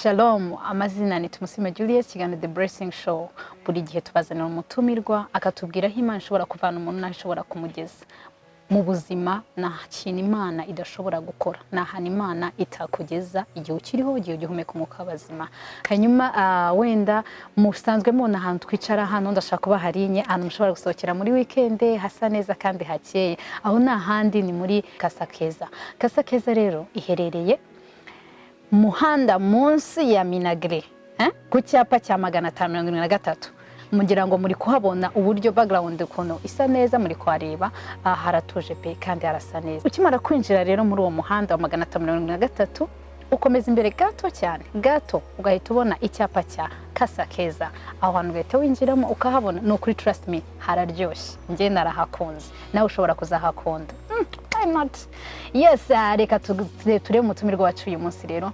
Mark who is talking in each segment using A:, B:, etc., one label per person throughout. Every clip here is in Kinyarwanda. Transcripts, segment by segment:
A: Shalom, amazina ni Tumusime Julius, kiganiro The Blessing Show. Buri gihe tubazanira umutumirwa akatubwira aho Imana ishobora kuvana umuntu naho ishobora kumugeza mu buzima, nta kintu Imana idashobora gukora, nta hantu Imana itakugeza igihe ukiriho, igihe ugihumeka umwuka w'abazima. Hanyuma wenda musanzwe mubona ahantu twicara hano, ndashaka kuba harinye ahantu mushobora gusohokera muri weekend hasa neza kandi hakeye. Aho nta handi ni muri Casa Keza. Casa Keza rero iherereye muhanda munsi ya Minagre, ku cyapa cya 573. Mugira ngo muri kuhabona uburyo background ukuntu isa neza, muri kwareba haratuje pe kandi harasa neza. Ukimara kwinjira rero muri uwo muhanda wa 573, ukomeza imbere gato cyane, gato ugahita ubona icyapa cya Casa Keza. Aho hantu ugahita winjiramo ukahabona, no kuri trust me hararyoshye, njye narahakunze, nawe ushobora kuzahakunda. Why not? Yes, reka turebe umutumirwa wacu uyu munsi rero.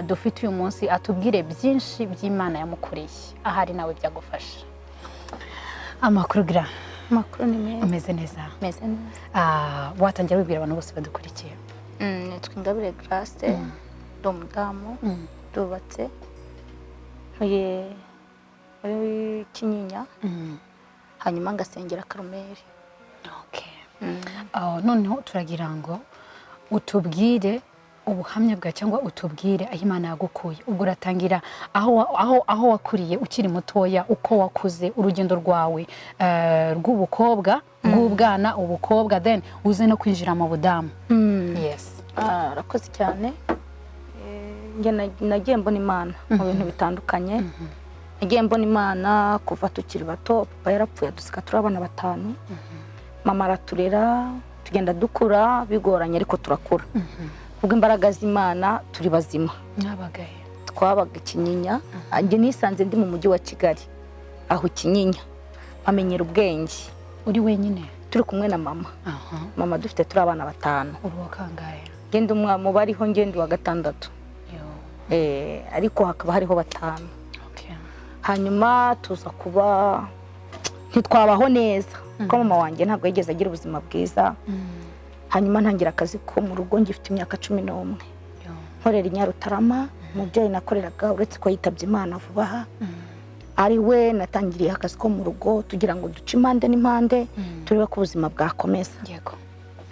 A: Dufite uyu munsi atubwire byinshi by'Imana yamukoreye, ahari nawe byagufasha. Amakuru gira.
B: Makuru ni meza.
A: Umeze neza?
B: Meze neza.
A: Watangira wibwira abantu bose badukurikiye.
B: Nitwa Ingabire Grace, umudamu, dubatse. Muri Kinyinya. Hanyuma ngasengera Karumeli.
A: Okay. Noneho turagira ngo utubwire ubuhamya bwa cyangwa utubwire aho Imana yagukuye. Ubwo uratangira aho wakuriye ukiri mutoya, uko wakuze, urugendo rwawe rw'ubukobwa, rw'ubwana, ubukobwa, then uze no kwinjira mu budamu. Yes.
B: Rakoze cyane. Nagiye mbona Imana mu bintu bitandukanye. Nagiye mbona Imana kuva tukiri bato. Papa yarapfuye dusika turabana 5. Mama araturera, tugenda dukura bigoranye ariko turakura. Ubwo imbaraga z'Imana turi bazima.
A: Nabagaye.
B: Twabaga Kinyinya, anje nisanze ndi mu mujyi wa Kigali. Aho Kinyinya amenyera ubwenge.
A: Uri wenyine?
B: Turi kumwe na mama. Mama dufite turi abana 5.
A: Uri wakangaye?
B: Ngende umwe bariho ngende wa 6. Ariko hakaba hariho 5.
A: Okay.
B: Hanyuma tuza kuba ntitwabaho neza. Ko mama wanjye ntabwo yigeze agira ubuzima bwiza. Hanyuma ntangira akazi ko mu rugo ngifite imyaka 11. Nkorera Nyarutarama, umubyeyi nakoreraga uretse ko yitabye Imana vuba aha. Ari we natangiriye akazi ko mu rugo tugira ngo duce impande n'impande turebe ko ubuzima bwakomeza.
A: Yego.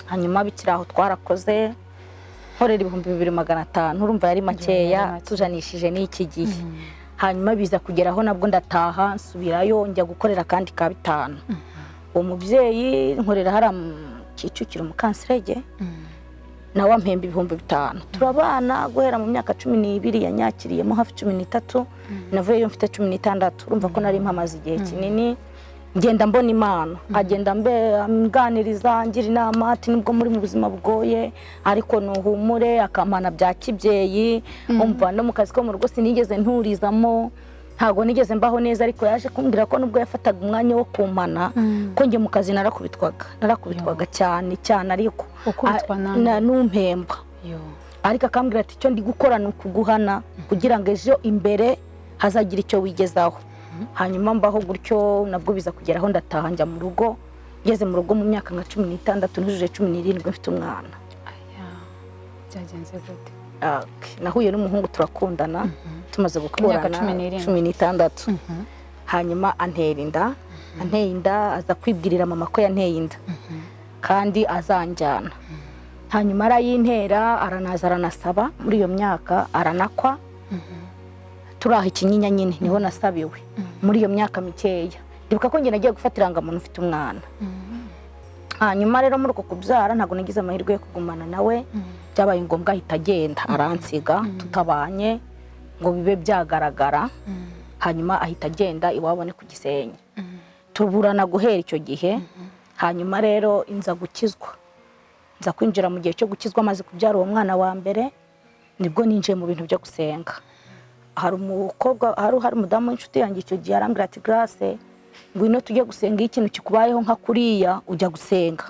B: Hanyuma bikiraho twarakoze nkorera 2500, urumva yari makeya tujanishije n'iki gihe. Hanyuma biza kugeraho nabwo ndataha nsubirayo njya gukorera kandi ka 5. Uwo mubyeyi nkorera hara Kicukiro mu Kansirege. Nawe ampemba 5000. Turabana guhera mu myaka 12 yanyakiriyemo hafi 13. Navuyeyo mfite 16. Urumva ko nari mpamaze igihe kinini. Ngenda mbona Imana, agenda amganiriza, ngira inama ati nubwo muri mu buzima bugoye ariko nuhumure, akampana bya kibyeyi. Umva no mu kazi ko mu rugo sinigeze nturizamo, ntago nigeze mbaho neza, ariko yaje kumbwira ko nubwo yafataga umwanya wo kumpana ko nge mu kazi narakubitwaga cyane ariko na numpemba. Ariko akambwira ati cyo ndi gukora nukuguhana kugira ngo ejo imbere hazagira icyo wigezaho. Hanyuma mbaho gutyo nabwo biza kugeraho ndataha njya mu rugo. Ngeze mu rugo mu myaka nka 16 nujuje 17 mfite umwana.
A: Byagenze gute?
B: Nahuye n'umuhungu turakundana, tumaze gukurana 16. Hanyuma antera inda, aza kwibwirira mama ko yanteye inda kandi azanjyana. Hanyuma arayintera, aranaza aranasaba muri iyo myaka, aranakwa. Turaha Kinyinya nyine niho nasabiwe muri iyo myaka mikeya. Ndibuka ko nge nagiye gufatira muntu ufite umwana. Hanyuma rero muri uko kubyara ntago nagize amahirwe yo kugumana nawe. Byabaye ngombwa ahita agenda aransiga tutabanye ngo bibe byagaragara. Hanyuma ahita agenda iwabone ku Gisenyi. Tuburana guhera icyo gihe. Hanyuma rero inza gukizwa. Nza kwinjira mu gihe cyo gukizwa maze kubyara uwo mwana wa mbere, nibwo ninjiye mu bintu byo gusenga. Hari umukobwa hari umudamu w'inshuti yanjye icyo gihe arambwira ati Grace, ngwino tujye gusenga ikintu kikubayeho nka kuriya ujya gusenga.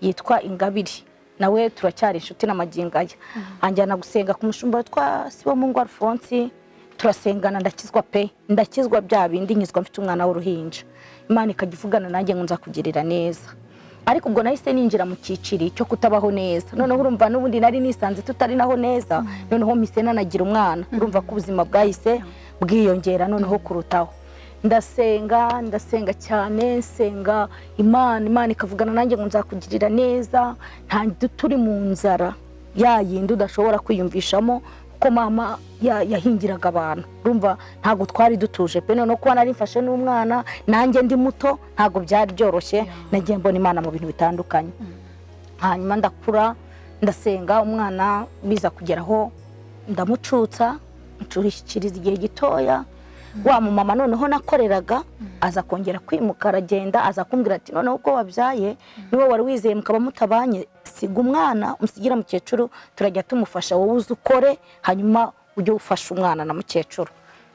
B: Yitwa Ingabire, nawe turacyari inshuti n'amagingaya. Anjyana gusenga ku mushumba witwa Sibomungu Alphonse. Turasengana ndakizwa pe, ndakizwa bya bindi nyizwa mfite umwana w'uruhinja. Imana ikagivugana nanjye ngo nza kugirira neza. ariko ubwo nahise ninjira mu cyiciri cyo kutabaho neza. Noneho urumva n'ubundi nari nisanze tutari naho neza, noneho mise nanagira umwana, urumva ko ubuzima bwahise bwiyongera noneho kurutaho. Ndasenga cyane, senga Imana ikavugana nanjye ngo nzakugirira neza, nta turi mu nzara yayindi udashobora kwiyumvishamo, ko mama yahingiraga abantu. Urumva ntago twari dutuje pe, no kuba nari mfashe n'umwana nanjye ndi muto ntago byari byoroshye. Nagiye mbona Imana mu bintu bitandukanye. Hanyuma ndakura ndasenga, umwana biza kugeraho ndamucutsa, ncurishikiriza igihe gitoya. Wa mama noneho nakoreraga aza kongera kwimuka, aragenda aza kumbwira ati noneho uko wabyaye niwe wari wizeye mukaba mutabanye, siga umwana umusigira mukecuru, turajya tumufasha, wowe uzi ukore hanyuma ujye ufasha umwana na mukecuru.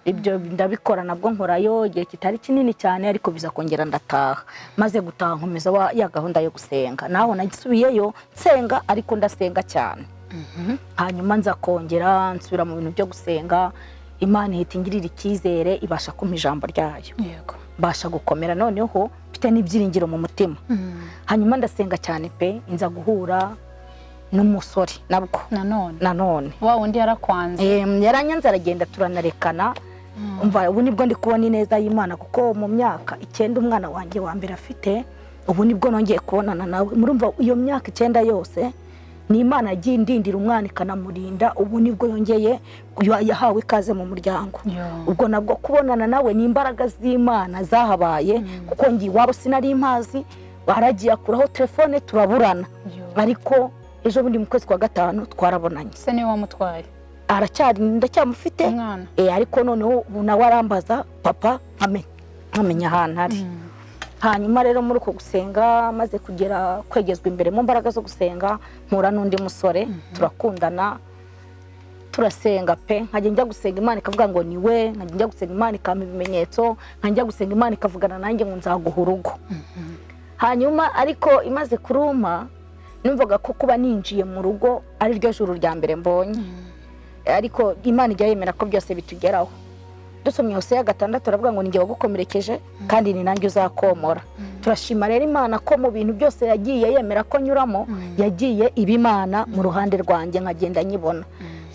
B: Ibyo ndabikora, nabwo nkorayo igihe kitari kinini cyane, ariko biza kongera ndataha. Maze gutaha nkomeza ya gahunda yo gusenga, naho nagisubiyeyo nsenga, ariko ndasenga cyane. Hanyuma nza kongera nsubira mu bintu byo gusenga. Imana ihita ingirira icyizere, ibasha kumpa ijambo ryayo, mbasha gukomera noneho mfite n'ibyiringiro mu mutima. Hanyuma ndasenga cyane pe, inza guhura n'umusore nabwo nanone
A: wa wundi yarakwanze.
B: Yaranyanze, aragenda turanarekana. Umva ubu nibwo ndi kubona ineza y'Imana, kuko mu myaka 9 umwana wanjye wa mbere afite, ubu nibwo nongeye kubonana nawe. Murumva iyo myaka 9 yose ni Imana yagiye indindira umwana ikanamurinda, ubu nibwo yongeye yahawe ikaze mu muryango. Ubwo nabwo kubonana nawe ni imbaraga z'Imana zahabaye, kuko ngi wabo sinari impazi, waragiye akuraho telefone turaburana. Ariko ejo bundi mu kwezi kwa 5 twarabonanye.
A: Se ni wamutwaye?
B: Aracyari ndacyamufite, ariko noneho ubu nawe arambaza papa amenya ahantu ari. Hanyuma rero muri uko gusenga, maze kugera kwegezwa imbere mu mbaraga zo gusenga, mpura n'undi musore, turakundana, turasenga pe. Nkajya njya gusenga Imana ikavuga ngo niwe, nkajya njya gusenga Imana ikampa ibimenyetso, nkajya gusenga Imana ikavugana nanjye ngo nzaguha urugo. Hanyuma ariko imaze kuruma, numvaga ko kuba ninjiye mu rugo ari ryo juru rya mbere mbonye. Ariko Imana ijya yemera ko byose bitugeraho. Dusomye Hosea 6 aravuga ngo ninjye wagukomerekeje kandi ni nanjye uzakomora. Turashima rero Imana ko mu bintu byose yagiye yemera ko nyuramo, yagiye ibimana mu ruhande rwanjye, nkagenda nyibona.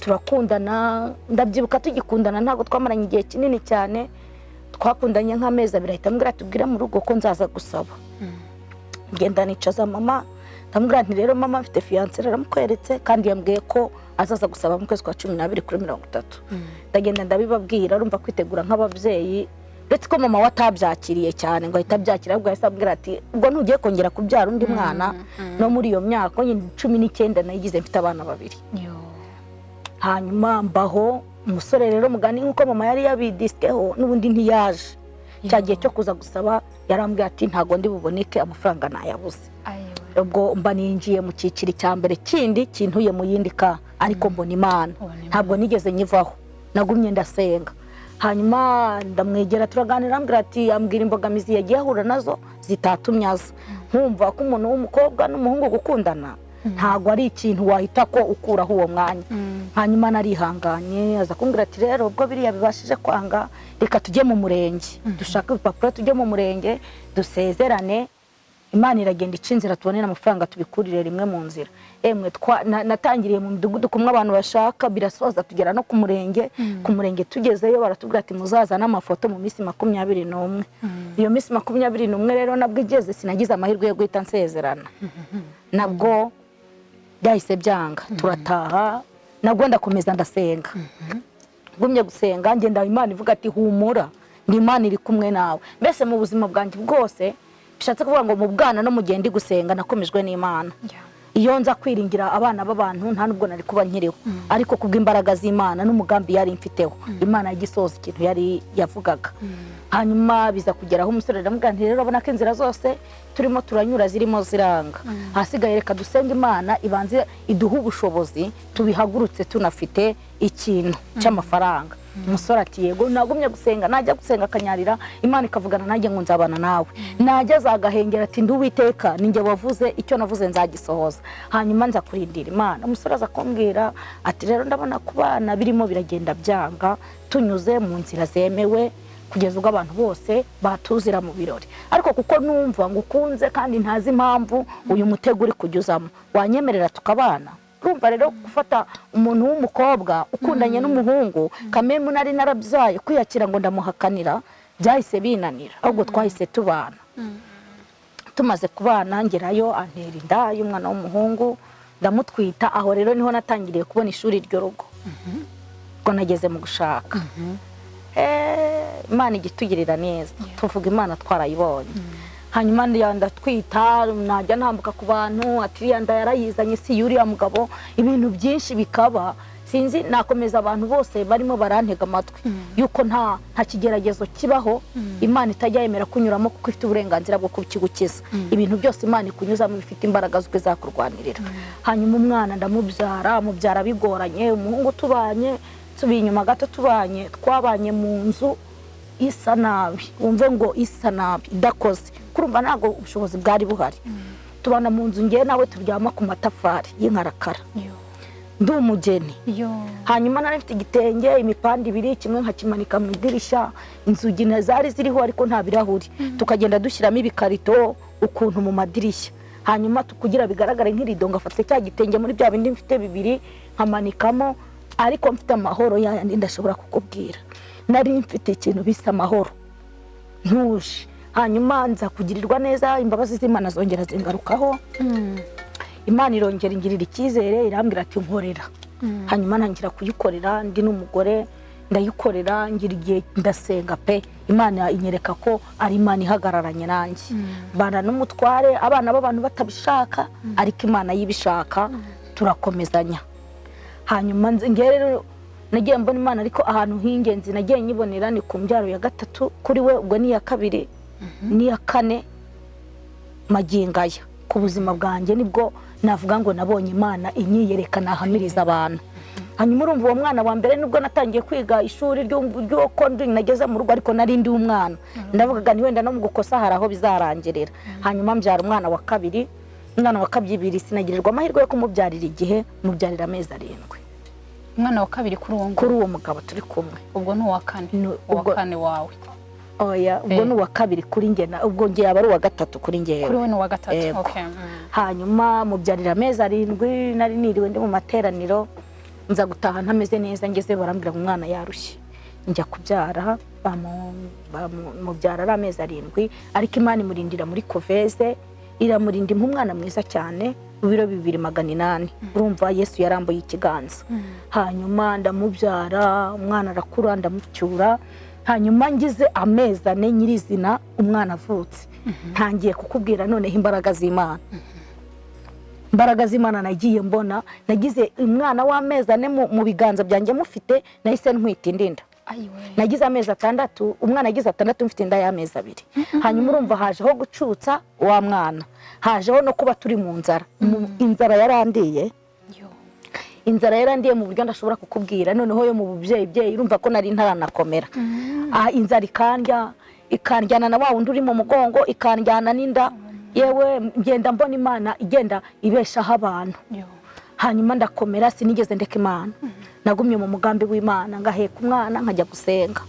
B: Turakundana, ndabyibuka tugikundana ntago twamaranye igihe kinini cyane, twakundanye nk'amezi 2 ahita ambwira tubwira mu rugo ko nzaza gusaba. Ngenda nicaza mama, ndamubwira nti rero mama mfite fiancé, aramukweretse kandi yambwiye ko azaza gusaba mu kwezi kwa 12 kuri 30. Ndagenda ndabibabwira, urumva kwitegura nk'ababyeyi, ndetse ko mama watabyakiriye cyane ngo ahita byakira, ahubwo yahise ambwira ati ubwo ntugiye kongera kubyara undi mwana. No muri iyo myaka 19 nayigize mfite abana 2. Hanyuma mbaho umusore rero mugani nkuko mama yari yabidiskeho, n'ubundi ntiyaje. Cyagiye cyo kuza gusaba yarambwiye ati ntago ndi buboneke, amafaranga nayabuze. Ubwo mba ninjiye mu cyiciri cya mbere kindi kintuye mu yindi ka, ariko mbona Imana ntabwo nigeze nyivaho, nagumye ndasenga. Hanyuma ndamwegera turaganira, ambwira ati ambwira imbogamizi yagiye ahura nazo zitatumye aza. Nkumva ko umuntu w'umukobwa n'umuhungu gukundana ntago ari ikintu wahita ko ukuraho uwo mwanya. Hanyuma narihanganye, aza kumbwira ati rero ubwo biriya bibashije kwanga, reka tujye mu murenge, dushaka ibipapuro tujye mu murenge dusezerane, Imana iragenda icinzira tubonera amafaranga tubikurire rimwe mu nzira. Emwe natangiriye mu midugudu kumwe abantu bashaka, birasoza tugera no ku murenge. Ku murenge tugezeyo baratubwira ati muzaza n'amafoto mu minsi 21. Iyo minsi 21 rero nabwo igeze sinagize amahirwe yo guhita nsezerana. Nabwo byahise byanga, turataha, nabwo ndakomeza ndasenga. Gumye gusenga ngenda Imana ivuga ati humura, ni Imana iri kumwe nawe. Mbese mu buzima bwanjye bwose bishatse kuvuga ngo mu bwana no mugendi gusenga nakomejwe n'Imana. Iyo nza kwiringira abana b'abantu nta nubwo nari kuba nkiriho, ariko kubw'imbaraga z'Imana n'umugambi yari mfiteho, Imana yagisoza ikintu yari yavugaga. Hanyuma biza kugeraho umusore ndamubwira nti rero abona ko inzira zose turimo turanyura zirimo ziranga, hasigaye reka dusenga Imana ibanze iduha ubushobozi tubihagurutse tunafite ikintu cy'amafaranga. Umusore ati yego, nagumye gusenga, najya gusenga akanyarira, Imana ikavugana nanjye ngo nzabana nawe. Najya zagahengera ati ndi Uwiteka, ninjye wavuze, icyo navuze nzagisohoza. Hanyuma nza kurindira Imana. Umusore aza kumbwira ati rero ndabona kubana birimo biragenda byanga, tunyuze mu nzira zemewe, kugeza ubwo abantu bose batuzira mu birori. Ariko kuko numva ngo ukunze kandi ntazi impamvu uyu mutego uri kujyuzamo, wanyemerera tukabana? Urumva rero gufata umuntu w'umukobwa ukundanye n'umuhungu kamemu nari narabyaye kwiyakira ngo ndamuhakanira byahise binanira, ahubwo twahise tubana. Tumaze kubana ngerayo antera inda y'umwana w'umuhungu ndamutwita. Aho rero niho natangiriye kubona ishuri ryo rugo ubwo nageze mu gushaka. Imana igitugirira neza, tuvuga Imana twarayibonye. Hanyuma ndatwita, najya ntambuka ku bantu ati iriya nda yarayizanye si yuriya mugabo, ibintu byinshi bikaba sinzi. Nakomeza abantu bose barimo barantega amatwi yuko nta kigeragezo kibaho Imana itajya yemera kunyuramo kuko ifite uburenganzira bwo kukigukiza. Ibintu byose Imana ikunyuzamo bifite imbaraga z'uko izakurwanirira. Hanyuma umwana mubyara bigoranye, umuhungu tubanye tubiye inyuma gato tubanye, twabanye mu nzu isa nabi. Wumve ngo isa nabi idakoze, kurumva ntago ubushobozi bwari buhari. Tubana mu nzu ngiye nawe turyama ku matafari y'inkarakara, ndi umugeni. Hanyuma nari mfite igitenge, imipande ibiri, kimwe nkakimanika mu idirishya, inzugi zari ziriho ariko nta birahuri, tukagenda dushyiramo ibikarito ukuntu mu madirishya. Hanyuma kugira bigaragare nk'irido ngafata cya gitenge muri bya bindi mfite bibiri nkamanikamo, ariko mfite amahoro yayandi ndashobora kukubwira. Nari mfite ikintu bisa amahoro ntuje. Hanyuma nza kugirirwa neza, imbabazi z'Imana zongera zingarukaho. Imana irongera ingirira icyizere, irambwira ati nkorera. Hanyuma ntangira kuyikorera, ndi n'umugore ndayikorera, ngira igihe ndasenga pe. Imana inyereka ko ari Imana ihagararanye nanjye. Bana n'umutware, abana b'abantu batabishaka ariko Imana yibishaka, turakomezanya. Hanyuma ngiye rero nagiye mbona Imana, ariko ahantu h'ingenzi nagiye nyibonera ni ku mbyaro ya gatatu kuri we, ubwo ni ya kabiri ni ya kane magingaya. Ku buzima bwanjye nibwo navuga ngo nabonye Imana inyiyerekana ahamiriza abantu. Hanyuma urumva uwo mwana wa mbere nibwo natangiye kwiga ishuri ry'uko nageze mu rugo, ariko nari ndi umwana ndavugaga ni wenda no mu gukosa hari aho bizarangirira. Hanyuma mbyara umwana wa kabiri. Umwana wa kabiri sinagirirwa amahirwe yo kumubyarira igihe, mubyarira amezi 7.
A: Umwana wa kabiri kuri
B: uwo mugabo turi kumwe.
A: Ubwo ni uwa kane, uwa kane wawe?
B: Oya, ubwo ni uwa kabiri kuri njye, ubwo ngiye aba ari uwa gatatu kuri njye.
A: Kuri we ni uwa gatatu. Okay.
B: Hanyuma mubyarira amezi 7, nari niriwe ndi mu materaniro, nza gutaha ntameze neza, ngeze barambwira ngo umwana yarushye. Njya kubyara, mubyara ari amezi 7, ariko Imana imurindira muri koveze, iramurinda umwana mwiza cyane, ibiro 2,800. Urumva Yesu yarambuye ikiganza. Hanyuma ndamubyara, umwana arakura, ndamucyura. Hanyuma ngize amezi 4 nyirizina umwana avutse. Ntangiye kukubwira noneho imbaraga z'Imana. Imbaraga z'Imana nagiye mbona, nagize umwana w'amezi 4 mu biganza byanjye mufite, nahise ntwita indinda. Nagize amezi 6, umwana agize 6 mfite inda y'amezi 2. Hanyuma urumva hajeho gucutsa wa mwana, hajeho no kuba turi mu nzara. Inzara yarandiye, inzara yarandiye mu buryo ndashobora kukubwira. Noneho yo mu bubyeyi urumva ko nari ntaranakomera. Inzara ikandyana na wa wundi uri mu mugongo, ikandyana n'inda. Yewe ngenda mbona Imana igenda ibeshaho abantu. Hanyuma ndakomera, sinigeze ndeka Imana. Nagumye mu mugambi w'Imana, ngaheka umwana nkajya gusenga.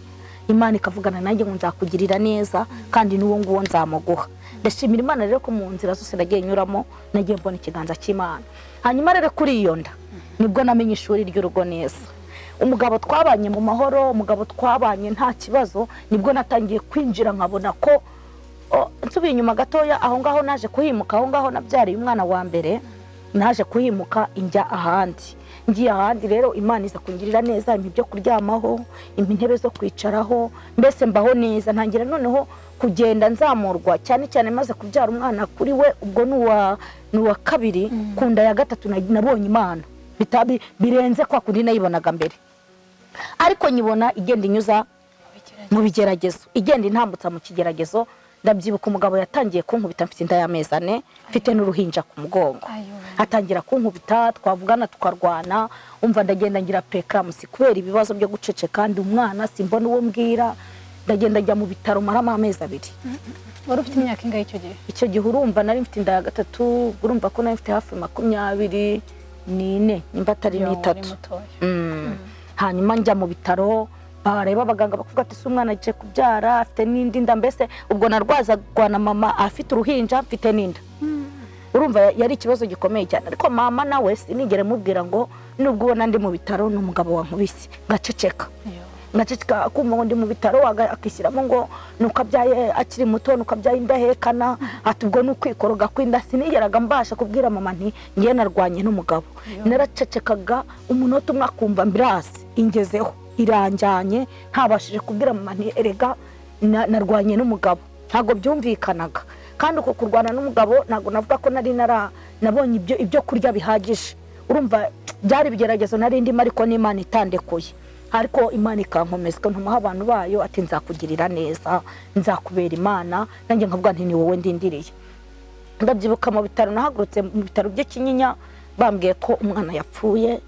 B: Imana ikavugana nanjye ngo nzakugirira neza kandi n'uwo nguwo nzamuguha. Ndashimira Imana rero ko mu nzira zose nagiye nyuramo nagiye mbona ikiganza cy'Imana. Hanyuma rero kuri iyo nda nibwo namenye ishuri ry'urugo neza. Umugabo twabanye mu mahoro, umugabo twabanye nta kibazo, nibwo natangiye kwinjira nkabona ko nsubiye inyuma gatoya, aho ngaho naje kuhimuka, aho ngaho nabyariye umwana wa mbere, naje kuhimuka injya ahandi. Ngiye ahandi rero Imana iza kungirira neza, impi byo kuryamaho, impi intebe zo kwicaraho, mbese mbaho neza. Ntangira noneho kugenda nzamurwa, cyane cyane maze kubyara umwana kuri we, ubwo ni uwa kabiri. Kunda ya gatatu nabonye Imana birenze kwa kundi nayibonaga mbere, ariko nyibona igenda inyuza mu bigeragezo, igenda intambutsa mu kigeragezo. Ndabyibuka umugabo yatangiye kunkubita mfite inda y'amezi 4, mfite n'uruhinja ku mugongo. Atangira kunkubita, twavugana tukarwana, umva ndagenda ngira pekamusi kubera ibibazo byo gucece, kandi umwana simbona uwo mbwira. Ndagenda njya mu bitaro marama amezi 2.
A: Wari ufite imyaka ingahe icyo gihe?
B: Icyo gihe urumva nari mfite inda ya gatatu, urumva ko nari mfite hafi 24 nimba atari 3. Hanyuma njya mu bitaro bareba abaganga bakuvuga ati si umwana agiye kubyara afite n'indi nda, mbese ubwo narwazagwa na mama afite uruhinja mfite n'inda. Urumva yari ikibazo gikomeye cyane, ariko mama nawe sinigere mubwira ngo nubwo ubona ndi mu bitaro n'umugabo wankubise, ngaceceka kumva ngo ndi mu bitaro akishyiramo ngo nuko abyaye akiri muto, nuko abyaye indahekana, ati ubwo nukwikoroga kw'inda. Sinigeraga mbasha kubwira mama nti ngiye narwanye n'umugabo. Naracecekaga umunota umwe akumva mbirasi ingezeho iranjyanye, ntabashije kubwira mama nti erega narwanye n'umugabo. Ntago byumvikanaga, kandi uko kurwana n'umugabo ntago navuga ko nari nabonye ibyo kurya bihagije. Urumva byari bigeragezo nari ndimo, ariko n'Imana itandekuye, ariko Imana ikankomeza ntumuha abantu bayo ati nzakugirira neza, nzakubera Imana. Nanjye nkavuga nti ni wowe ndindiriye. Ndabyibuka mu bitaro, nahagurutse mu bitaro by'Ikinyinya bambwiye ko umwana yapfuye.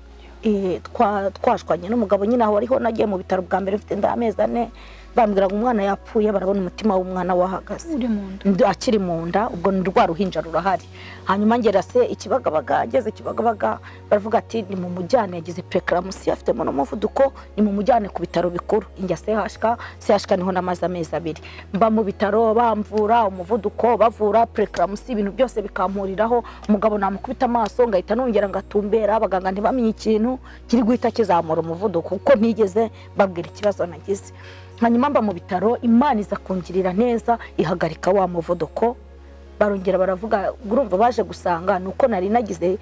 B: Twashwanye n'umugabo nyine aho ariho. Nagiye mu bitaro bwa mbere mfite amezi 4, bambwira ngo umwana yapfuye, barabona umutima w'umwana wahagaze akiri mu nda, ubwo ni rwa ruhinja rurahari. Hanyuma ngera se Ikibagabaga, ageze Ikibagabaga baravuga ati ni mu mujyane, yagize preeclampsia, afitemo n'umuvuduko, ni mu mujyane ku bitaro bikuru. Injya CHK niho namaze amezi 2 mba mu bitaro, bamvura umuvuduko, bavura preeclampsia, ibintu byose bikampuriraho. Umugabo namukubita amaso ngahita nongera ngatumbera, abaganga ntibamenye ikintu kiri guhita kizamura umuvuduko kuko ntigeze babwira ikibazo nagize. Hanyuma mba mu bitaro, Imana iza kungirira neza, ihagarika wa muvuduko. Barongera baravuga, urumva baje gusanga nuko nari nagize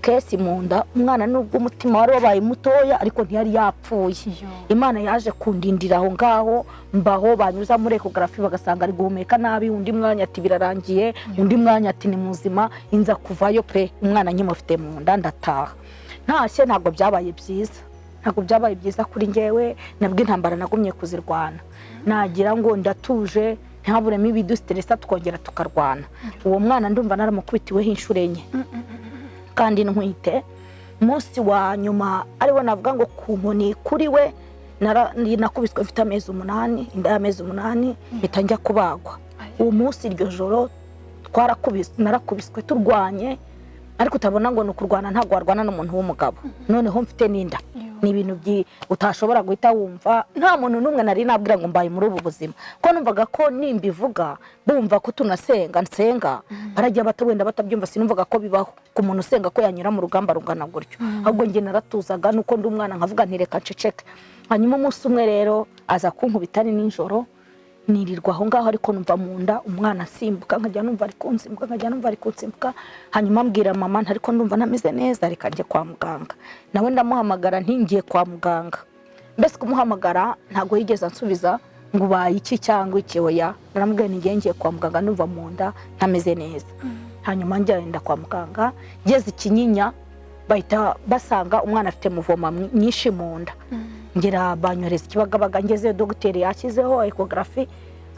B: kesi mu nda. Umwana nubwo umutima wari wabaye mutoya ariko ntiyari yapfuye. Imana yaje kundindira aho ngaho, mbaho banyuza muri ecography bagasanga ari guhumeka nabi. Undi mwanya ati birarangiye, undi mwanya ati ni muzima. Inza kuvayo pe, umwana nkimufite mu nda ndataha. Ntashye ntabwo byabaye byiza kuri ngewe. Nabwo intambara nagumye kuzirwana, nagira ngo ndatuje ntaburemo ibidustressa tukongera tukarwana. Uwo mwana ndumva naramukubitiweho inshuro 4 kandi ntwite. Munsi wa nyuma ariwo navuga ngo ku nkoni kuri we nakubiswe mfite amezi 8, inda y'amezi 8 mpita njya kubagwa. Uwo munsi iryo joro narakubiswe turwanye, ariko utabona ngo nukurwana ntago warwana n'umuntu w'umugabo. Noneho mfite n'inda, ni ibintu utashobora guhita wumva. Nta muntu n'umwe nari nabwira ngo mbaye muri ubu buzima, ko numvaga ko nimbivuga bumva ko nsenga barajya wenda batabyumva. Sinumvaga ko bibaho ku muntu usenga ko yanyura mu rugamba rungana gutyo, ahubwo nge naratuzaga nuko ndi umwana nkavuga ntireka nceceke. Hanyuma umunsi umwe rero aza kunkubita nijoro, nirirwa aho ngaho ariko numva mu nda umwana asimbuka, nkajya numva ari kunsimbuka. Hanyuma mbwira mama ariko ndumva nameze neza, reka njye kwa muganga. Nawe ndamuhamagara ntingiye kwa muganga. Mbese kumuhamagara ntago yigeze ansubiza ngo ubaye iki cyangwa iki. Oya, naramubwiye ngiye kwa muganga numva mu nda ntameze neza. Hanyuma njyenda kwa muganga, ngeze Ikinyinya bahita basanga umwana afite muvoma nyinshi mu nda. Ngira banyoreza Ikibagabaga, ngeze dogiteri yashyizeho ecography,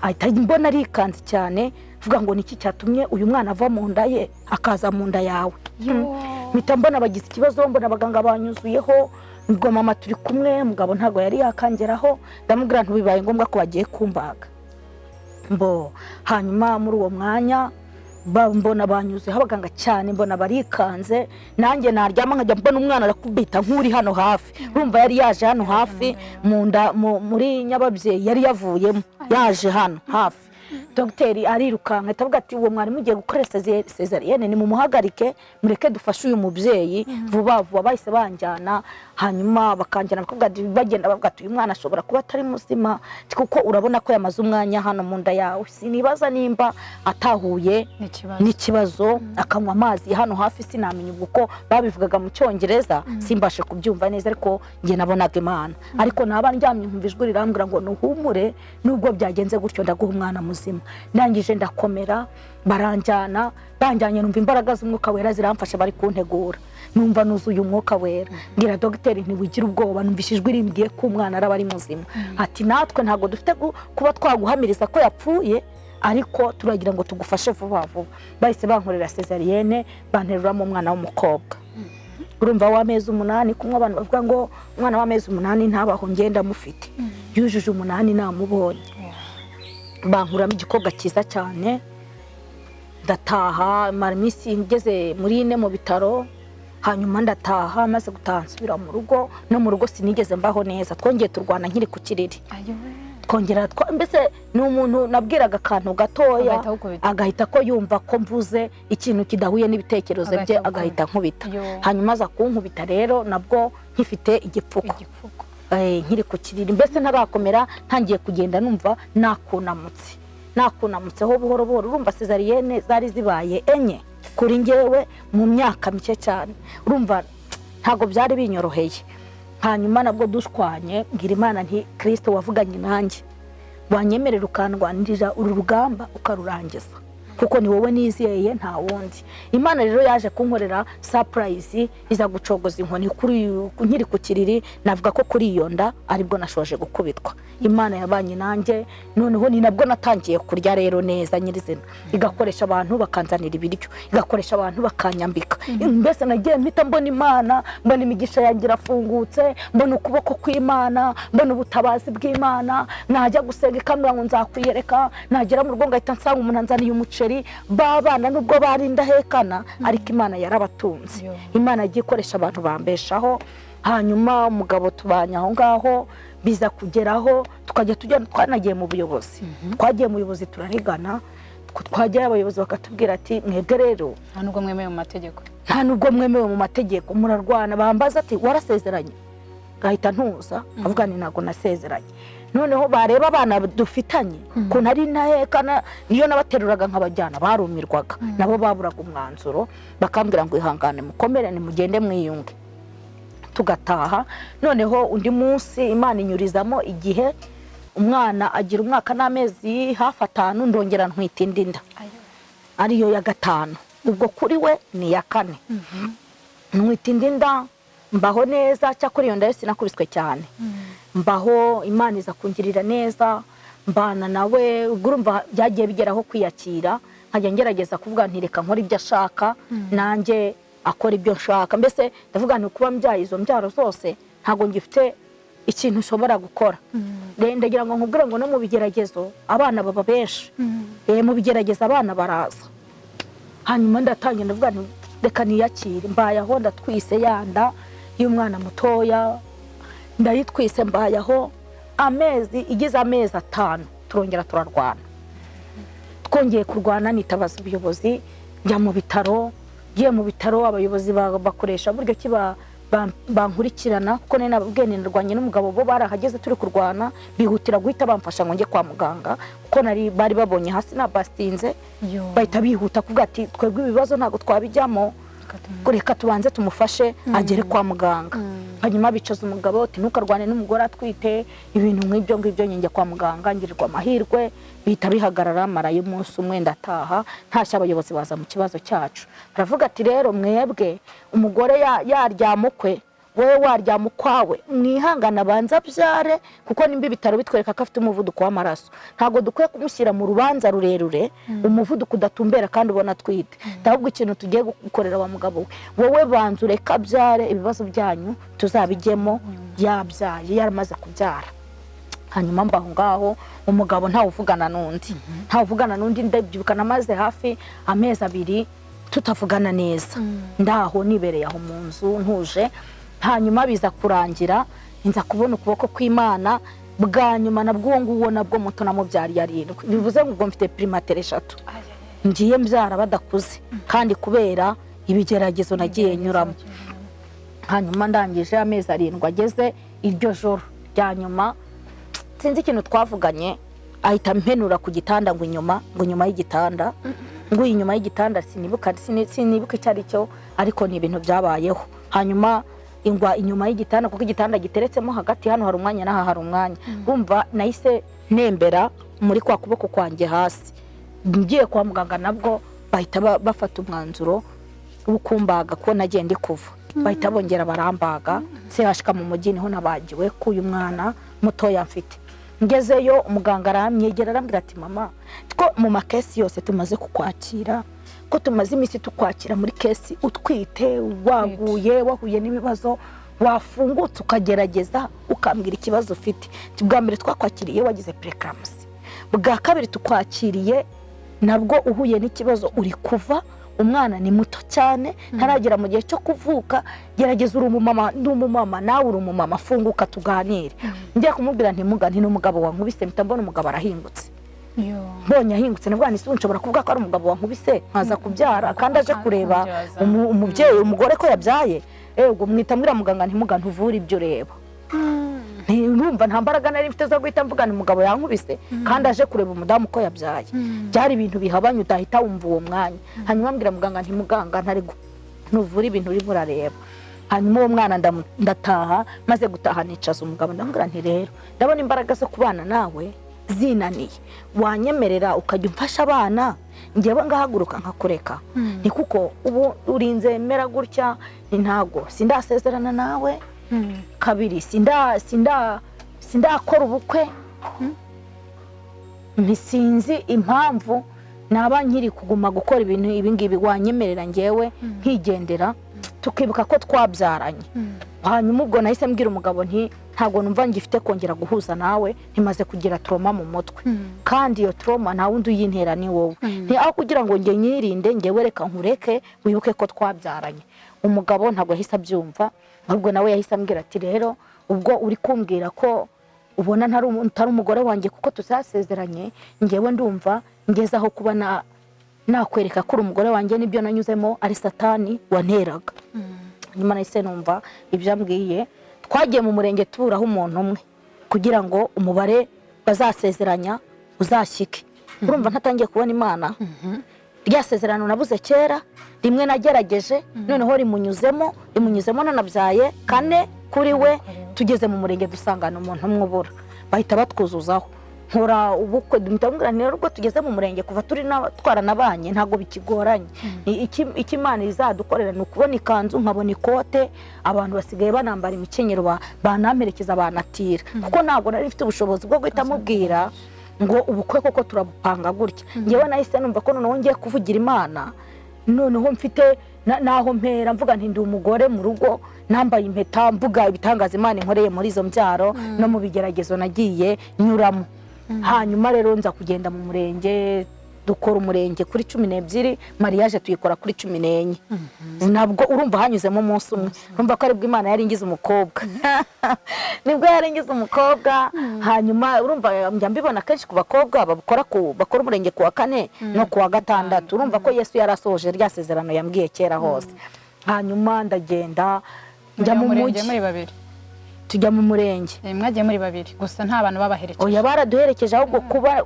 B: ahita mbona arikanze cyane, vuga ngo niki cyatumye uyu mwana ava mu nda ye akaza mu nda yawe. Mpita mbona bagize ikibazo, mbona abaganga banyuzuyeho. Ngo mama turi kumwe, mugabo ntago yari yakangeraho. Ndamubwira ntubibaye ngombwa ko bagiye kumbaga. Hanyuma muri uwo mwanya mbona banyuze abaganga cyane, mbona barikanze. Nanjye naryama nkajya mbona umwana arakubita nk'uri hano hafi. Urumva yari yaje hano hafi mu nda, muri Nyababyeyi yari yavuyemo, yaje hano hafi. Dogiteri arirukanka atavuga ati uwo mwari mugiye gukora cesarienne ni mumuhagarike, mureke dufashe uyu mubyeyi vuba vuba. Bahise banjyana, hanyuma bakanjyana bagenda bavuga ati uyu mwana ashobora kuba atari muzima kuko urabona ko yamaze umwanya hano mu nda yawe. Sinibaza nimba atahuye n'ikibazo akanywa amazi hano hafi. Sinamenye uko babivugaga mu Cyongereza, simbashe kubyumva neza, ariko nge nabonaga Imana. Ariko naba ndyamye nkumva ijwi rirambwira ngo nuhumure, nubwo byagenze gutyo ndaguha umwana muzima. Nangije ndakomera, baranjyana, banjyanye numva imbaraga z'Umwuka Wera ziramfasha, bari kuntegura. Numva nuzuye Umwuka Wera. Ngira dogiteri ntiwigira ubwoba, numvise ijwi rimbwiye ko umwana araba ari muzima. Ati natwe ntago dufite kuba twaguhamiriza ko yapfuye, ariko turagira ngo tugufashe vuba vuba. Bahise bankorera cesarienne, banteruramo umwana w'umukobwa. Urumva w'amezi 8, kumwe abantu bavuga ngo umwana w'amezi 8 ntabaho, ngenda mufite yujuje 8 namubonye. Bankuramo igikobwa cyiza cyane, ndataha. Mara iminsi ngeze muri 4 mu bitaro, hanyuma ndataha maze gutaha nsubira mu rugo, no mu rugo sinigeze mbaho neza, twongeye turwana nkiri ku kiriri, twongera mbese ni umuntu nabwiraga akantu gatoya agahita ko yumva ko mvuze ikintu kidahuye n'ibitekerezo bye agahita nkubita. Hanyuma aza kunkubita rero nabwo nkifite igipfuko nkiri ku kiriri, mbese ntarakomera, ntangiye kugenda numva nakunamutseho buhoro buhoro. Urumva sezariyene zari zibaye enye kuri ngewe mu myaka mike cyane, urumva ntago byari binyoroheye. Hanyuma nabwo dushwanye ngira Imana nti Kristo wavuganye nanjye, wanyemerera ukandwanirira uru rugamba ukarurangiza, kuko ni wowe nizeye nta wundi. Imana rero yaje kunkorera surprise, iza gucogoza inkoni nkiri ku kiriri. Navuga ko kuri iyo nda aribwo nashoje gukubitwa. Imana yabanye nanjye, noneho ni nabwo natangiye kurya rero neza nyirizina, igakoresha abantu bakanzanira ibiryo, igakoresha abantu bakanyambika. Mbese nagiye mpita mbona Imana, mbona imigisha yanjye irafungutse, mbona ukuboko kw'Imana, mbona ubutabazi bw'Imana. Najya gusenga ikambwira ngo nzakwiyereka, nagera mu rugo ngahita nsanga umuntu anzaniye umuceri. Babana nubwo bari ndahekana, ariko Imana yarabatunze. Imana yagiye ikoresha abantu bambeshaho. Hanyuma umugabo tubanye aho ngaho, biza kugeraho tukajya twanagiye mu buyobozi. Twagiye mu buyobozi turarigana, twagera abayobozi bakatubwira ati mwebwe rero
A: nta nubwo mwemewe mu mategeko,
B: nta nubwo mwemewe mu mategeko, murarwana. Bambaza ati warasezeranye? Gahita ntuza avuga ni ntago nasezeranye. Noneho bareba abana dufitanye ko nari ntahekana, niyo nabateruraga nkabajyana barumirwaga, nabo baburaga umwanzuro, bakambwira ngo ihangane mukomere nimugende mwiyunge. Tugataha. Noneho undi munsi Imana inyurizamo igihe, umwana agira umwaka n'amezi hafi 5, ndongera ntwita indi nda ariyo ya 5. Ubwo kuri we ni ya 4. Ntwita indi nda, mbaho neza, cyakora iyo nda yose nakubiswe cyane. Mbaho, Imana iza kungirira neza, mbana nawe. Urumva byagiye bigeraho kwiyakira, nkajya ngerageza kuvuga nti reka nkora ibyo ashaka, nanjye akora ibyo nshaka. Mbese ndavuga nti kuba mbyaye izo mbyaro zose ntago ngifite ikintu ushobora gukora. Ndagira ngo nkubwire ngo no mu bigeragezo abana baba benshi, mu bigeragezo abana baraza. Hanyuma ndatangira ndavuga nti reka niyakire, mbayaho ndatwise yanda y'umwana mutoya, ndayitwise mbayaho igize amezi 5, turongera turarwana. Twongeye kurwana, nitabaza ubuyobozi, njya mu bitaro. Giye mu bitaro, abayobozi bakoresha buryo ki bankurikirana, kuko nari nababwiye nirwanye n'umugabo, bo barahageze turi kurwana, bihutira guhita bamfasha ngo njye kwa muganga, kuko bari babonye hasi nabastinze, bahita bihuta kuvuga ati twebwe ibibazo ntago twabijyamo, reka tubanze tumufashe agere kwa muganga. Hanyuma bicaza umugabo ati ntukarwane n'umugore atwite, ibintu nk'ibyo ngibyo. Njye kwa muganga, ngirirwa amahirwe, bihita bihagarara. Marayo umunsi umwe ndataha, ntashya abayobozi baza mu kibazo cyacu. Baravuga ati rero mwebwe umugore yaryama ukwe, wowe waryama ukwawe, mwihangana banza byare, kuko nimba ibitaro bitwereka ko afite umuvuduko w'amaraso, ntago dukwiye kumushyira mu rubanza rurerure umuvuduko udatumbera kandi ubona twite. Ahubwo ikintu tugiye gukorera wa mugabo we, wowe banza ureka byare, ibibazo byanyu tuzabijyemo yabyaye, yaramaze kubyara. Hanyuma mbaho ngaho, umugabo ntawuvugana n'undi, ndabyukana maze hafi amezi 2 tutavugana neza. Ndaho nibereye aho mu nzu ntuje. Hanyuma biza kurangira, inza kubona ukuboko kw'Imana bwa nyuma. Nabwo nguwo nabwo muto namubyariye 7, bivuze ngo mfite primatere 3. Ngiye mbyara badakuze, kandi kubera ibigeragezo nagiye nyuramo. Hanyuma ndangije amezi 7 ageze, iryo joro rya nyuma sinzi ikintu twavuganye, ahita mpenura ku gitanda ngo inyuma y'igitanda, ngo inyuma y'igitanda sinibuka cyari cyo, ariko ni ibintu byabayeho. Hanyuma ingwa inyuma y'igitanda, kuko igitanda giteretsemo hagati, hano hari umwanya naha hari umwanya. Bumva nahise nembera muri kwa kuboko kwanjye hasi. Ngiye kwa muganga nabwo bahita bafata umwanzuro w'ukumbaga ko nagende kuva. Bahita bongera barambaga, sehashika mu mujyi niho nabagiwe kuyu mwana mutoya mfite. Ngezeyo umuganga aramyegera arambwira ati mama, two mu makesi yose tumaze kukwakira, ko tumaze imisi tukwakira muri kesi utwite, wahuye n'ibibazo, wafungutse ukagerageza ukambwira ikibazo ufite. Bwa mbere twakwakiriye wagize preeclampsia, bwa kabiri tukwakiriye nabwo uhuye n'ikibazo uri kuva umwana ni muto cyane ntaragera mu gihe cyo kuvuka, gerageza uri umumama, ndi umumama nawe uri umumama, funguka tuganire. Ngiye kumubwira nti muga, nti n'umugabo wankubise, mpita mbona umugabo arahingutse. Mbonye ahingutse nabwo nisi nshobora kuvuga ko ari umugabo wankubise nkaza kubyara kandi aje kureba umubyeyi umugore ko yabyaye. Ego mwita mwira muganga nti muga ntuvura ibyo ureba. Numva nta mbaraga nari mfite zo guhita mvuga ni umugabo yankubise kandi aje kureba umudamu ko yabyaye. Byari ibintu bihabanye udahita wumva uwo mwanya. Hanyuma mbwira muganga nti muganga ntari ntuvura ibintu uri murareba. Hanyuma uwo mwana ndataha, maze gutaha nicaza umugabo ndambwira nti rero ndabona imbaraga zo kubana nawe zinaniye, wanyemerera ukajya umfasha abana ngewe ngahaguruka nkakureka. Ni kuko ubu urinze mera gutya, ni ntago sindasezerana nawe, kabiri sindakora ubukwe, ntisinzi impamvu naba nkiri kuguma gukora ibintu ibingibi, wanyemerera ngewe nkigendera tukibuka ko twabyaranye. Hanyuma ubwo nahise mbwira umugabo nti ntago numva ngifite kongera guhuza nawe, ntimaze kugira trauma mu mutwe, kandi iyo trauma nta wundi uyintera ni wowe. Nti aho kugira ngo nge nyirinde ngewe reka nkureke wibuke ko twabyaranye. Umugabo ntago yahise abyumva, ahubwo nawe yahise ambwira ati rero ubwo uri kumbwira ko ubona ntari umugore wanjye kuko tuzasezeranye, ngewe ndumva ngeze aho kuba nakwereka ko uri umugore wanjye, nibyo nanyuzemo ari satani wanteraga. Nyuma nahise numva ibyo ambwiye, twagiye mu murenge tuburaho umuntu umwe kugira ngo umubare bazasezeranya uzashyike. Urumva ntatangiye kubona Imana, rya sezerano nabuze kera, rimwe nagerageje noneho rimunyuzemo nanabyaye 4 kuri we. Tugeze mu murenge dusangana umuntu umwe ubura, bahita batwuzuzaho. Nkora ubukwe ndamubwira nti rero tugeze mu murenge kuva turi twaranabanye ntago bikigoranye. Iki Imana izadukorera ni ukubona ikanzu nkabona ikote, abantu basigaye banambara imikenyero banamperekeza banatira, kuko ntago nari mfite ubushobozi bwo guhita mubwira ngo ubukwe koko turabupanga gutya. Ngewe nahise numva ko noneho ngiye kuvugira Imana, noneho mfite naho mpera mvuga nti ndi umugore mu rugo, nambaye impeta, mvuga ibitangaza Imana inkoreye muri izo mbyaro no mu bigeragezo nagiye nyuramo. Hanyuma rero nza kugenda mu murenge, dukora umurenge kuri 12, mariage tuyikora kuri 14. Nabwo urumva hanyuzemo umunsi umwe, urumva ko aribwo Imana yari ingize umukobwa. Nibwo yari ingize umukobwa. Hanyuma urumva njya mbibona kenshi ku bakobwa bakora umurenge ku wa 4 no ku wa 6. Urumva ko Yesu yarasoje rya sezerano yambwiye kera hose. Hanyuma ndagenda njya mu mujyi muri babiri, tujya mu murenge. Mwagiye muri babiri gusa nta bantu babaherekeje? Oya, baraduherekeje, ahubwo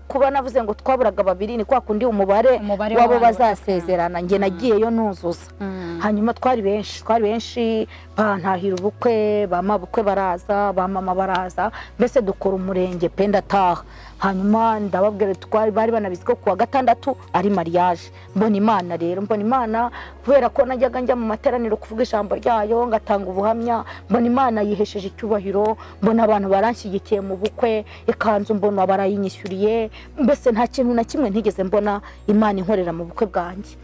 B: kuba navuze ngo twaburaga babiri ni kwa kundi umubare wabo bazasezerana, nge nagiyeyo nuzuza. Hanyuma twari benshi, ntahira ubukwe, bamabukwe baraza, bamama baraza, mbese dukora umurenge pe ndataha. Hanyuma ndababwira bari banabizi ko ku wa 6 ari mariage. Mbona Imana rero, mbona Imana kubera ko najyaga njya mu materaniro kuvuga ijambo ryayo ngatanga ubuhamya, mbona Imana yihesheje icyubahiro, mbona abantu baranshyigikiye mu bukwe, ikanzu mbona barayinyishyuriye, mbese nta kintu na kimwe ntigeze mbona Imana inkorera mu bukwe bwanjye.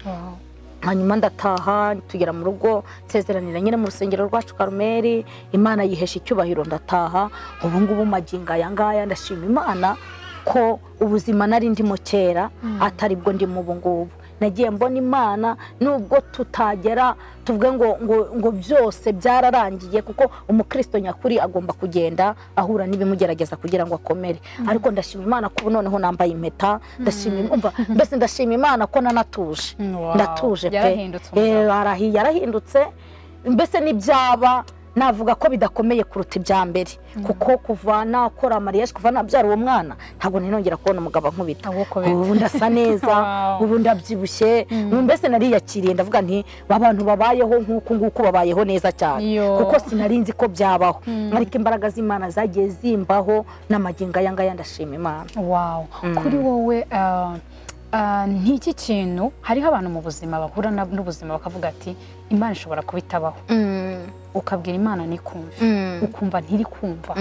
B: Hanyuma ndataha, tugera mu rugo, nsezeranira nyine mu rusengero rwacu Karumeli, Imana yihesha icyubahiro ndataha. Ubu ngubu maginga yangaya ndashima Imana ko ubuzima nari ndimo kera atari bwo ndi mu bungubu. Nagiye mbona Imana nubwo tutagera tuvuge ngo byose byararangiye, kuko umukristo nyakuri agomba kugenda ahura n'ibimugerageza kugira ngo akomere. Ariko ndashima Imana ko noneho nambaye impeta, mbese ndashima Imana ko nanatuje. Ndatuje pe, yarahindutse, mbese nibyaba navuga ko bidakomeye kuruta ibya mbere, kuko kuva nakora mariage, kuva nabyara uwo mwana ntabwo ninongera kubona umugabo nkubita. Ubu ndasa neza, ubu ndabyibushye, mbese nariyakiriye ndavuga nti abantu babayeho nk'uko nguko babayeho neza cyane, kuko sinarinzi ko byabaho. Ariko imbaraga z'Imana zagiye zimbaho n'amaginga yangaya ndashima Imana. Kuri wowe n'iki kintu, hariho abantu mu buzima bahura n'ubuzima bakavuga ati Imana ishobora kubitabaho, ukabwira Imana nikumva, ukumva ntiri kumva,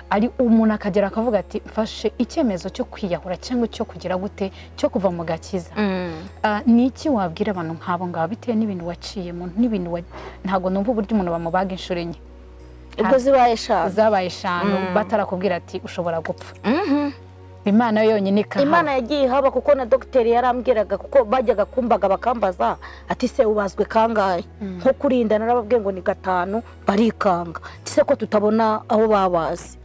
B: ari umuntu akagera akavuga ati mfashe icyemezo cyo kwiyahura cyangwa cyo kugira gute, cyo kuva mu gakiza. Niki wabwira abantu nk'abo ngabo bitewe n'ibintu waciyemo, n'ibintu ntago numva uburyo umuntu bamubaga inshuro enye, ubwo zabaye 5 batarakubwira ati ushobora gupfa?
A: Imana yonyine ikahaba.
B: Imana yagiye haba kuko na dogiteri yarambwiraga kuko bajyaga kumbaga bakambaza ati se ubazwe kangahe nko kurinda narababwiye ngo ni 5 barikanga se ko tutabona aho babazi.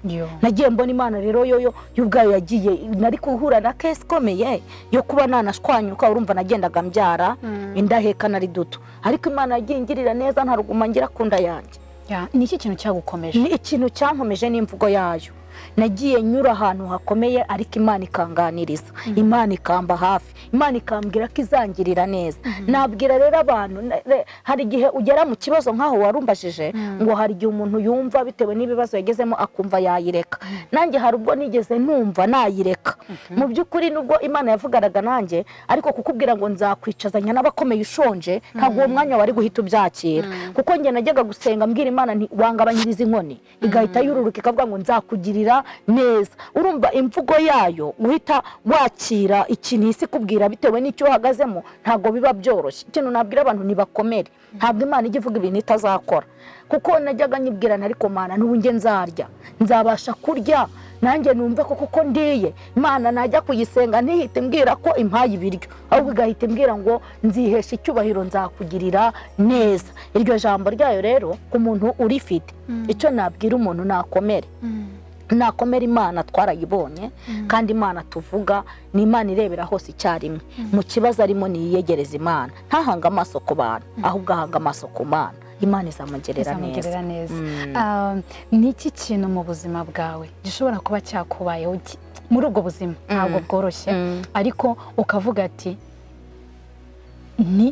B: Nagiye mbona Imana rero yo y'ubwayo yagiye nari kuhura na case komeye yo kuba nanashwanyuka urumva nagendaga mbyara indaheka nari duto ariko Imana yagiye ngirira neza ntaruguma ngira kunda yanjye.
A: Ni iki kintu cyagukomeje?
B: Ni ikintu cyankomeje n'imvugo yayo. Nagiye nyura ahantu hakomeye ariko Imana ikanganiriza, Imana ikamba hafi, Imana ikambwira ko izangirira neza. Nabwira rero abantu hari igihe ugera mu kibazo nkaho warumbajije ngo hari igihe umuntu yumva bitewe n'ibibazo yagezemo akumva yayireka. Nanjye hari ubwo nigeze numva nayireka. Mu by'ukuri nubwo Imana yavugaraga nanjye ariko kukubwira ngo nzakwicazanya n'abakomeye ushonje ntabwo uwo mwanya wari guhita ubyakira. Kuko njye najyaga gusenga mbwira Imana nti wangabanyiriza inkoni igahita yururuka ikavuga ngo nzakugirira neza. Urumva imvugo yayo uhita wakira ikintu isi kubwira bitewe n'icyo uhagazemo ntago biba byoroshye. Ikintu nabwira abantu nibakomere, ntabwo Imana ijya ivuga ibintu itazakora. Kuko najyaga nyibwirana ariko Mana n'ubu nge nzarya nzabasha kurya nanjye numve ko kuko ndiye Imana najya kuyisenga ntihite mbwira ko impaye ibiryo ahubwo igahita mbwira ngo nzihesha icyubahiro nzakugirira neza. Iryo jambo ryayo rero ku muntu urifite icyo nabwira umuntu nakomere. Nakomera Imana twarayibonye kandi Imana tuvuga ni Imana irebera hose icyarimwe. Mu kibazo arimo niyegereza Imana ntahanga amaso ku bantu ahubwo ahanga amaso ku Mana. Imana izamugerera neza.
A: Niki kintu mu buzima bwawe gishobora kuba cyakubayeho muri ubwo buzima ntabwo bworoshye ariko ukavuga ati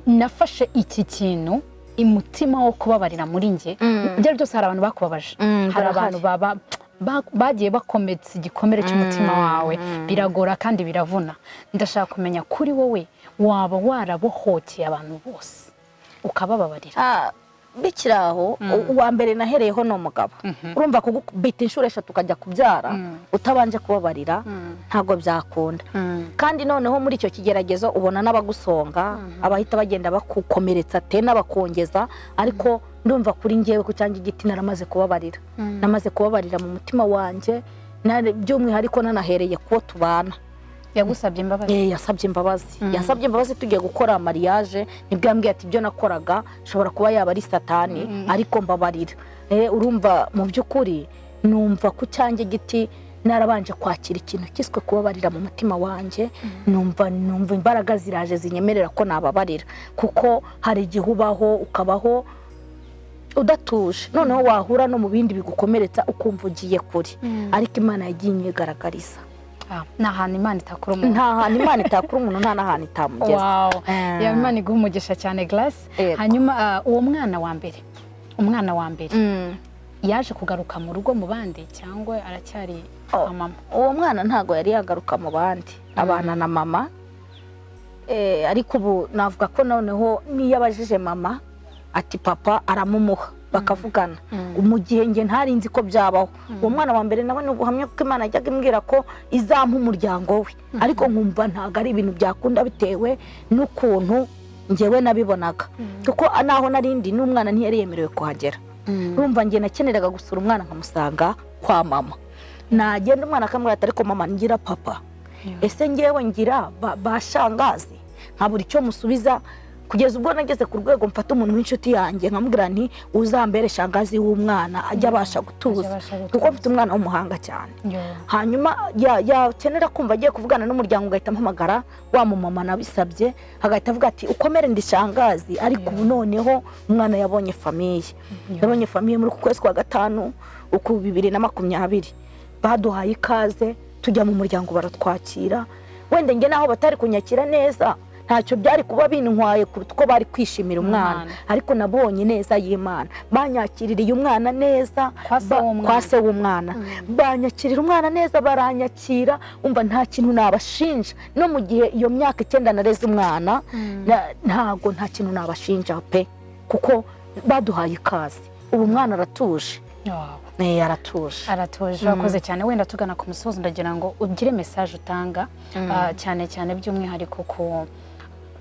A: nafashe iki kintu umutima wo kubabarira muri nge ibyo byose hari abantu bakubabaje hari abantu bagiye bakometse igikomere cy'umutima wawe biragora kandi biravuna. Ndashaka kumenya kuri wowe waba warabohokeye abantu bose ukabababarira?
B: Bikiraho uwa mbere nahereyeho no mugabo urumva kugubita inshuro 3 ukajya kubyara utabanje kubabarira ntago byakunda. Kandi noneho muri icyo kigeragezo ubona n'abagusonga abahita bagenda bakukomeretsa te n'abakongeza ariko ndumva kuri ngewe ku cyanjye igiti naramaze kubabarira. Namaze kubabarira mu mutima wanjye by'umwihariko nanahereye ko tubana.
A: Yagusabye imbabazi?
B: Yasabye imbabazi. Yasabye imbabazi tugiye gukora mariage nibwo yambwiye ati ibyo nakoraga shobora kuba yaba ari satani ariko mbabarira. Urumva mu by'ukuri numva ku cyanjye giti narabanje kwakira ikintu kiswe kubabarira mu mutima wanjye. Numva imbaraga ziraje zinyemerera ko nababarira kuko hari igihe ubaho ukabaho udatuje noneho wahura no mu bindi bigukomeretsa ukumva ugiye kuri ariko Imana yagiye inyigaragariza.
A: Nta hantu Imana itakura umuntu.
B: Nta hantu Imana itakura umuntu nta n'ahantu itamugeza.
A: Ya Imana iguha umugisha cyane Grace. Hanyuma uwo umwana wa mbere yaje kugaruka mu rugo mu bandi cyangwa aracyari mama?
B: Uwo mwana ntago yari yagaruka mu bandi abana na mama. Ariko ubu navuga ko noneho niyabajije mama ati papa aramumuha bakavugana mu gihe nge ntarinzi ko byabaho. Uwo mwana wa mbere nawe n'ubuhamya ko Imana yajyaga imbwira ko izampa umuryango we ariko nkumva ntago ari ibintu byakunda bitewe n'ukuntu ngewe nabibonaga kuko naho narindi n'umwana ntiyari yemerewe kuhagera. Urumva nge nakeneraga gusura umwana nkamusanga kwa mama. Nagenda umwana akamubwira ati ariko mama ngira papa ese ngewe ngira bashangazi nkabura icyo musubiza kugeza ubwo nageze ku rwego mfata umuntu w'inshuti yanjye nkamubwira nti uzambere shangazi w'umwana ajya abasha gutuza kuko mfite umwana w'umuhanga cyane. Hanyuma yakenera kumva agiye kuvugana n'umuryango ugahita mpamagara wa mumama nabisabye agahita avuga ati ukomere ndi shangazi ariko ubu noneho umwana yabonye famiye muri ku kwezi kwa 5 uku 2020 baduhaye ikaze tujya mu muryango baratwakira. Wende nge naho batari kunyakira neza ntacyo byari kuba bintwaye kuruta uko bari kwishimira umwana ariko nabonye neza y'Imana banyakiririye umwana neza kwa se w'umwana banyakirira umwana neza baranyakira umva nta kintu nabashinja no mu gihe iyo myaka 9 nareze umwana ntago nta kintu nabashinja pe kuko baduhaye ikaze. Ubu umwana aratuje.
A: Aratuje. Wakoze cyane. Wenda tugana ku musozo ndagira ngo ugire message utanga cyane by'umwihariko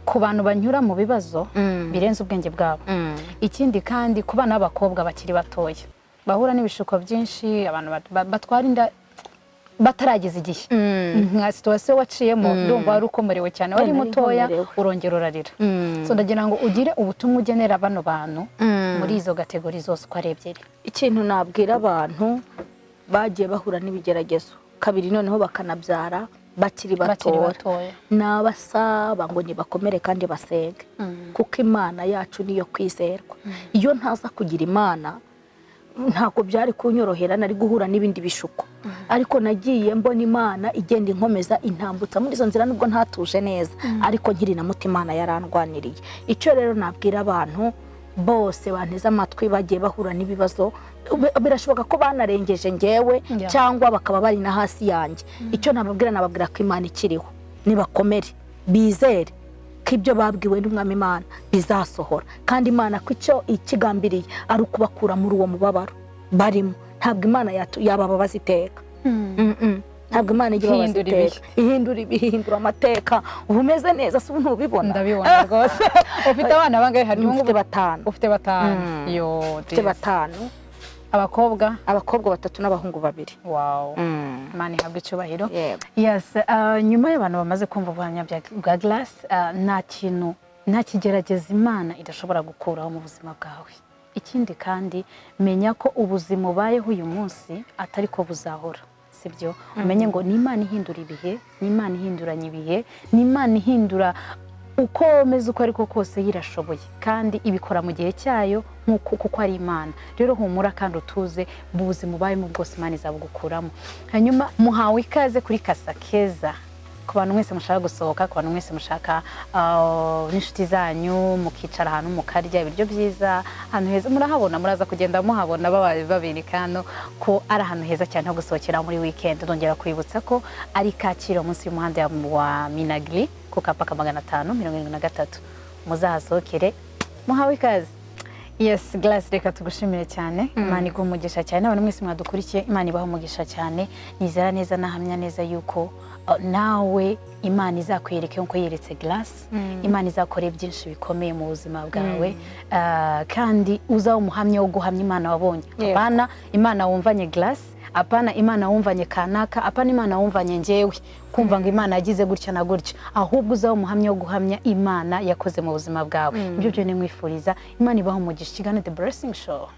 A: ku bantu banyura mu bibazo birenze ubwenge bwabo. Ikindi kandi ku bana b'abakobwa bakiri batoya bahura n'ibishuko byinshi abantu batwara inda batarageza igihe nka situation waciyemo ndumva wari ukomerewe cyane wari mutoya urongera urarira so ndagira ngo ugire ubutumwa ugenera bano bantu muri izo kategori zose uko ari ebyiri.
B: Ikintu nabwira abantu bagiye bahura n'ibigeragezo kabiri noneho bakanabyara bakiri batoya nabasaba ngo nibakomere kandi basenge kuko Imana yacu niyo kwizerwa. Iyo ntaza kugira Imana ntabwo byari kunyorohera nari guhura n'ibindi bishuko ariko nagiye mbona Imana igenda inkomeza intambutsa muri izo nzira nubwo ntatuje neza ariko nkiri na mutima Imana yarandwaniriye. Icyo rero nabwira abantu bose banteze amatwi bagiye bahura n'ibibazo birashoboka ko banarengeje ngewe cyangwa bakaba bari na hasi yanjye. Icyo nababwira ko Imana ikiriho nibakomere bizere ko ibyo babwiwe n'Umwami Imana bizasohora kandi Imana ko icyo ikigambiriye ari ukubakura muri uwo mubabaro barimo. Ntabwo Imana yabababaza iteka ntabwo Imana igira ababaza iteka ihindura amateka. Ubumeze neza se ntubibona?
A: Ndabibona rwose. Ufite abana bangahe? Hari
B: ufite batanu.
A: Ufite batanu. Yo,
B: ufite batanu.
A: Abakobwa
B: 3 n'abahungu 2.
A: Wow. Imana ihabwe icyubahiro. Yes, nyuma y'abantu bamaze kumva ubuhamya bwa Grace, nta kigerageza Imana idashobora gukuraho mu buzima bwawe. Ikindi kandi menya ko ubuzima ubayeho uyu munsi atari ko buzahora. Sibyo? Umenye ngo ni Imana ihindura ibihe, ni Imana ihinduranya ibihe, ni Imana ihindura uko meze uko ariko kose yirashoboye kandi ibikora mu gihe cyayo kuko ari Imana. Rero humura kandi utuze buzima ubayemo bwose Imana izabugukuramo. Hanyuma muhawe ikaze kuri Kasa Keza. Ku bantu mwese mushaka gusohoka, ku bantu mwese mushaka n'inshuti zanyu mukicara ahantu mukarya ibiryo byiza ahantu heza murahabona, muraza kugenda muhabona babereka hano ko ari ahantu heza cyane ho gusohokera muri weekend. Ndongera kwibutsa ko ari Kacyiru munsi y'umuhanda wa Minagri ku Kapaka 573 muzahasohokere muhawe ikaze. Yes, Grace, reka tugushimire cyane. Imana igumugisha cyane abantu mwese mwadukurikiye. Imana ibaho umugisha cyane. Nizera neza nahamya neza yuko nawe Imana izakwereke nko yeretse Grace. Imana izakore byinshi bikomeye mu buzima bwawe kandi uzaho umuhamya wo guhamya Imana wabonye. Apana Imana wumvanye Grace, apana Imana wumvanye kanaka, apana Imana wumvanye ngewe kumva ngo Imana yagize gutya na gutya, ahubwo uzaho umuhamya wo guhamya Imana yakoze mu buzima bwawe. Ibyo byo ni mwifuriza. Imana ibaho umugisha. Kigane The Blessing Show.